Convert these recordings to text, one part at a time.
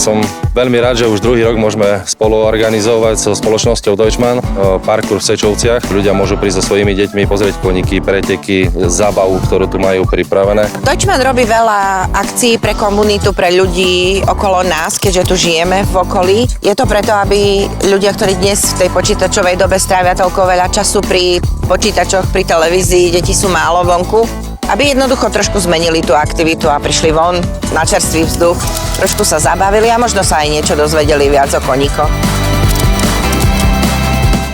Som veľmi rád, že už druhý rok môžeme spolu organizovať so spoločnosťou Deutschmann parkour v Sečovciach. Ľudia môžu prísť so svojimi deťmi, pozrieť koníky, preteky, zábavu, ktorú tu majú pripravené. Deutschmann robí veľa akcií pre komunitu, pre ľudí okolo nás, keďže tu žijeme v okolí. Je to preto, aby ľudia, ktorí dnes v tej počítačovej dobe strávia toľko veľa času pri počítačoch, pri televízii, deti sú málo vonku, aby jednoducho trošku zmenili tú aktivitu a prišli von na čerstvý vzduch, trošku sa zabavili a možno sa aj niečo dozvedeli viac o koníkoch.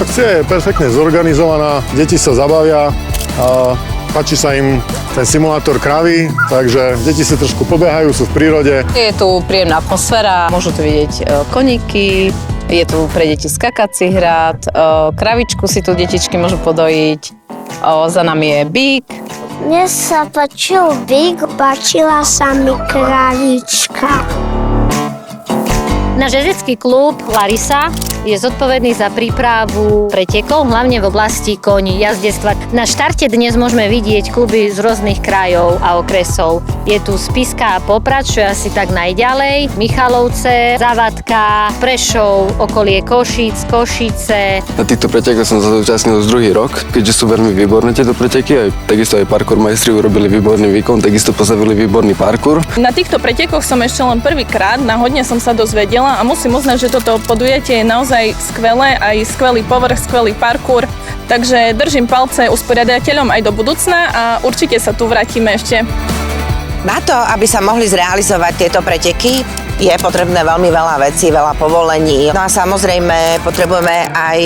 Akcia je perfektne zorganizovaná, deti sa zabavia a páči sa im ten simulátor kravy, takže deti sa trošku pobehajú, sú v prírode. Je tu príjemná atmosféra, môžu tu vidieť koníky, je tu pre deti skakací hrad, kravičku si tu detičky môžu podojiť, za nami je bík. Mne sa páčil bík, páčila sa mi kravička. Náš jezdecký klub Larisa je zodpovedný za prípravu pretekov, hlavne v oblasti koní, jazdectva. Na štarte dnes môžeme vidieť kluby z rôznych krajov a okresov. Je tu Spišská a Poprad, čo je asi tak najďalej, Michalovce, Závatka, Prešov, okolie Košíc, Košice. Na týchto pretekoch som sa zúčastnil už druhý rok, keďže sú veľmi výborné tieto preteky, aj takisto aj parkour majstri urobili výborný výkon, takisto postavili výborný parkour. Na týchto pretekoch som ešte len prvýkrát, náhodne som sa dozvedela a musím uznať, že toto podujatie je naozaj skvelé, aj skvelý povrch, skvelý parkour, takže držím palce usporiadateľom aj do budúcna a určite sa tu vrátime ešte. Na to, aby sa mohli zrealizovať tieto preteky, je potrebné veľmi veľa vecí, veľa povolení. No a samozrejme potrebujeme aj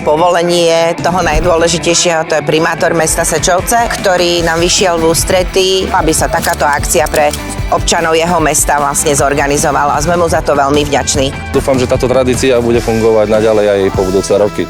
povolenie toho najdôležitejšieho, to je primátor mesta Sečovce, ktorý nám vyšiel v ústrety, aby sa takáto akcia pre občanov jeho mesta vlastne zorganizovala a sme mu za to veľmi vďační. Dúfam, že táto tradícia bude fungovať naďalej aj po budúce roky.